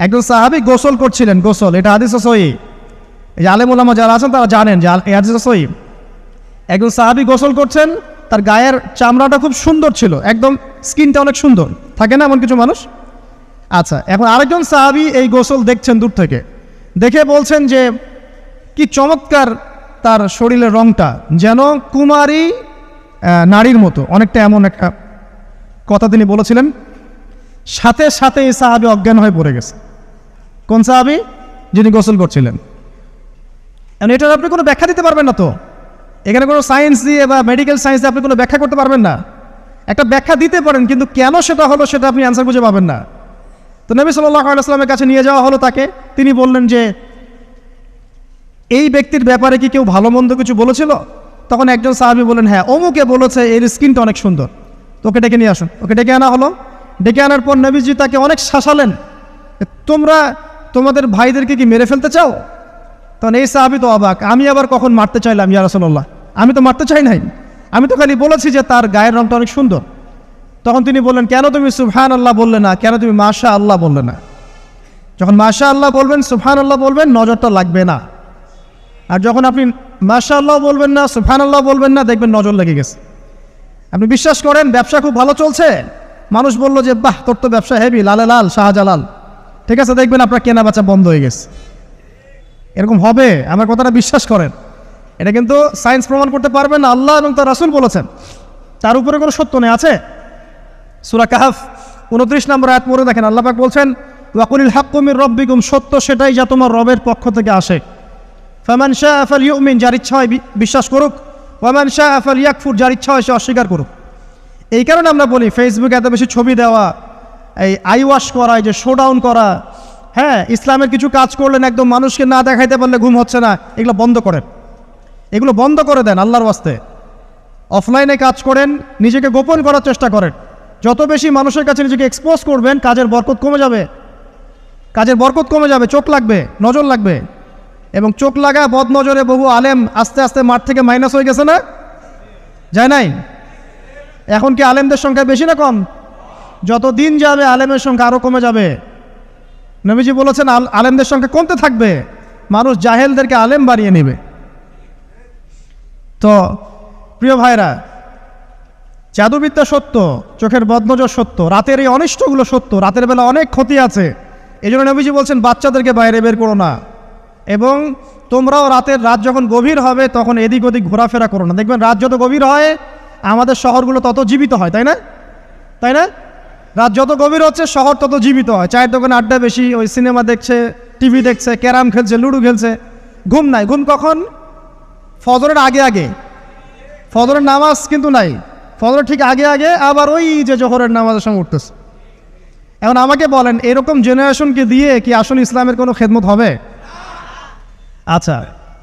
একজন সাহাবী গোসল করছিলেন, গোসল, এটা হাদিসে সহিহ। এই যে আলেম ওলামা যারা আছেন তারা জানেন যে এই হাদিসে সহিহ। একজন সাহাবী গোসল করছেন, তার গায়ের চামড়াটা খুব সুন্দর ছিল, একদম স্কিনটা অনেক সুন্দর থাকে না এমন কিছু মানুষ। আচ্ছা, এখন আরেকজন সাহাবী এই গোসল দেখছেন দূর থেকে, দেখে বলছেন যে কি চমৎকার তার শরীরের রংটা, যেন কুমারী নারীর মতো, অনেকটা এমন একটা কথা তিনি বলেছিলেন। সাথে সাথে এই সাহাবী অজ্ঞান হয়ে পড়ে গেছে। কোন সাহাবী? যিনি গোসল করছিলেন। এখন এটার আপনি কোনো ব্যাখ্যা দিতে পারবেন না, তো এখানে কোনো সায়েন্স দিয়ে বা মেডিকেল সায়েন্স দিয়ে আপনি কোনো ব্যাখ্যা করতে পারবেন না। একটা ব্যাখ্যা দিতে পারেন, কিন্তু কেন সেটা হলো সেটা আপনি অ্যান্সার খুঁজে পাবেন না। তো নবী সাল্লাল্লাহু আলাইহি ওয়াসাল্লামের কাছে নিয়ে যাওয়া হলো তাকে। তিনি বললেন যে এই ব্যক্তির ব্যাপারে কি কেউ ভালো মন্দ কিছু বলেছিল? তখন একজন সাহাবী বললেন, হ্যাঁ, অমুকে বলেছে এর স্কিনটা অনেক সুন্দর, তোকে ডেকে নিয়ে আসুন। ওকে ডেকে আনা হলো। ডেকে আনার পর নবীজি তাকে অনেক শাসালেন, তোমরা তোমাদের ভাইদেরকে কি মেরে ফেলতে চাও? তখন এই সাহাবী তো অবাক, আমি আবার কখন মারতে চাইলাম ইয়া রাসূলুল্লাহ? আমি তো মারতে চাই নাই, আমি তো খালি বলেছি যে তার গায়ের রংটা অনেক সুন্দর। তখন তিনি বললেন, কেন তুমি সুবহানাল্লাহ বললে না, কেন তুমি মাশাআল্লাহ বললে না? যখন মাশাআল্লাহ বলবেন, সুবহানাল্লাহ বলবেন, নজরটা লাগবে না। আর যখন আপনি মাশাআল্লাহ বলবেন না, সুবহানাল্লাহ বলবেন না, দেখবেন নজর লেগে গেছে। আপনি বিশ্বাস করেন ব্যবসা খুব ভালো চলছে, মানুষ বলল যে বাহ তোর তো ব্যবসা হেভি, লালে লাল শাহজালাল, ঠিক আছে, দেখবেন আপনার কেনা বেচা বন্ধ হয়ে গেছে। এরকম হবে, আমার কথাটা বিশ্বাস করেন। এটা কিন্তু সায়েন্স প্রমাণ করতে পারবেন না, আল্লাহ এবং তার রাসূল বলেছেন, তার উপরে কোনো সত্য নেই। আছে সূরা কাহফ 29 নম্বর আয়াত পড়ে দেখেন, আল্লাহ পাক বলছেন, ওয়াকুলিল হাক্কু মির রাব্বিকুম, সত্য সেটাই যা তোমার রবের পক্ষ থেকে আসে। ফামান শাআ ফালইউমিন, যার ইচ্ছা হয় বিশ্বাস করুক, ওয়ামান শাআ ফালইয়াকফুর, যার ইচ্ছা হয় সে অস্বীকার করুক। এই কারণে আমরা বলি ফেসবুকে এত বেশি ছবি দেওয়া, এই আই ওয়াশ করা, এই যে শোডাউন করা, হ্যাঁ, ইসলামের কিছু কাজ করলেন একদম মানুষকে না দেখাইতে পারলে ঘুম হচ্ছে না, এগুলো বন্ধ করেন, এগুলো বন্ধ করে দেন আল্লাহর ওয়াস্তে। অফলাইনে কাজ করেন, নিজেকে গোপন করার চেষ্টা করেন। যত বেশি মানুষের কাছে নিজেকে এক্সপোজ করবেন, কাজের বরকত কমে যাবে, কাজের বরকত কমে যাবে, চোখ লাগবে, নজর লাগবে। এবং চোখ লাগা বদ নজরে বহু আলেম আস্তে আস্তে মাঠ থেকে মাইনাস হয়ে গেছে না? যায় নাই? এখন কি আলেমদের সংখ্যা বেশি না কম? যত দিন যাবে আলেমের সংখ্যা আরও কমে যাবে। নবীজি বলেছেন আলেমদের সংখ্যা কমতে থাকবে, মানুষ জাহেলদেরকে আলেম বানিয়ে নেবে। তো প্রিয় ভাইরা, জাদুবিদ্যা সত্য, চোখের বদনজর সত্য, রাতের এই অনিষ্টগুলো সত্য, রাতের বেলা অনেক ক্ষতি আছে। এই জন্য নবীজি বলছেন বাচ্চাদেরকে বাইরে বের করো না, এবং তোমরাও রাত যখন গভীর হবে তখন এদিক ওদিক ঘোরাফেরা করো না। দেখবেন রাত যত গভীর হয় আমাদের শহরগুলো তত জীবিত হয়, তাই না? তাই না? রাত যত গভীর হচ্ছে শহর তত জীবিত হয়। চায়ের দোকানে আড্ডা বেশি, ওই সিনেমা দেখছে, টিভি দেখছে, ক্যারাম খেলছে, লুডো খেলছে, ঘুম নাই। ঘুম কখন? ফজরের আগে আগে। ফজরের নামাজ কিন্তু নাই, ফজরের ঠিক আগে আগে, আবার ওই যে জোহরের নামাজের সঙ্গে উঠতেছে। এখন আমাকে বলেন, এরকম জেনারেশনকে দিয়ে কি আসলে ইসলামের কোনো খেদমত হবে? আচ্ছা,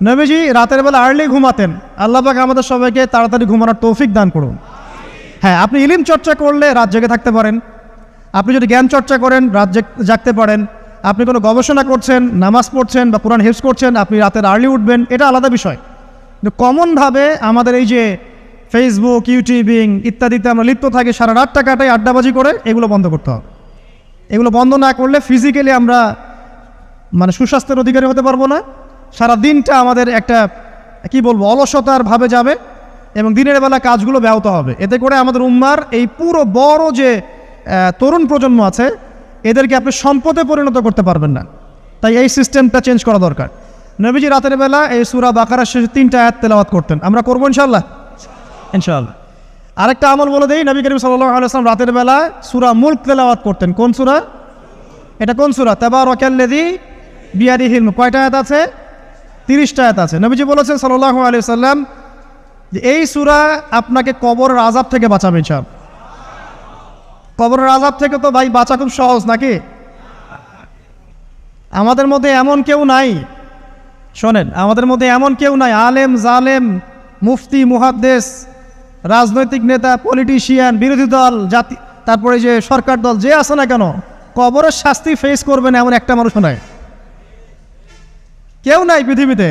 নবীজি রাতের বেলা আর্লি ঘুমাতেন। আল্লাহ পাক আমাদের সবাইকে তাড়াতাড়ি ঘুমানোর তৌফিক দান করুন। হ্যাঁ, আপনি ইলম চর্চা করলে রাত জেগে থাকতে পারেন, আপনি যদি জ্ঞান চর্চা করেন রাত জাগতে পারেন, আপনি কোনো গবেষণা করছেন, নামাজ পড়ছেন বা কোরআন হিফজ করছেন, আপনি রাতের আর্লি উঠবেন, এটা আলাদা বিষয়। কিন্তু কমনভাবে আমাদের এই যে ফেসবুক, ইউটিউবিং ইত্যাদিতে আমরা লিপ্ত থাকি, সারা রাতটা কাটাই আড্ডাবাজি করে, এগুলো বন্ধ করতে হবে। এগুলো বন্ধ না করলে ফিজিক্যালি আমরা সুস্বাস্থ্যের অধিকারী হতে পারবো না। সারা দিনটা আমাদের একটা কি বলবো অলসতার ভাবে যাবে, এবং দিনের বেলা কাজগুলো ব্যাহত হবে। এতে করে আমাদের উম্মার এই পুরো বড় যে তরুণ প্রজন্ম আছে, এদেরকে আপনি সম্পদে পরিণত করতে পারবেন না। তাই এই সিস্টেমটা চেঞ্জ করা দরকার। নবীজি রাতের বেলা এই সূরা বাকারার শেষে 3টা আয়াত তেলাওয়াত করতেন, আমরা করবো ইনশাআল্লাহ। ইনশাআল্লাহ। আরেকটা আমল বলে দেই, নবী করিম সাল্লাল্লাহু আলাইহি ওয়াসাল্লাম রাতের বেলা সূরা মুলক তেলাওয়াত করতেন। কোন সূরা? এটা কোন সূরা? তাবারাকাল্লাযী বিয়াদিহিল মুলক। কয়টা আয়াত আছে? 30টা আয়াত আছে। নবীজি বলেছেন সাল্লাল্লাহু আলাইহি ওয়াসাল্লাম যে এই সূরা আপনাকে কবরের আযাব থেকে বাঁচাবে ইনশাআল্লাহ। কবরের আযাব থেকে তো ভাই বাঁচা খুব সহজ নাকি? আমাদের মধ্যে এমন কেউ নাই, শোনেন, আমাদের মধ্যে এমন কেউ নাই, আলেম জালেম, মুফতি মুহাদ্দিস, রাজনৈতিক নেতা, পলিটিশিয়ান, বিরোধী দল, জাতি, তারপরে যে সরকার দল, যে আছে না কেন, কবরের শাস্তি ফেস করবেন এমন একটা মানুষ নাই, কেউ নাই পৃথিবীতে।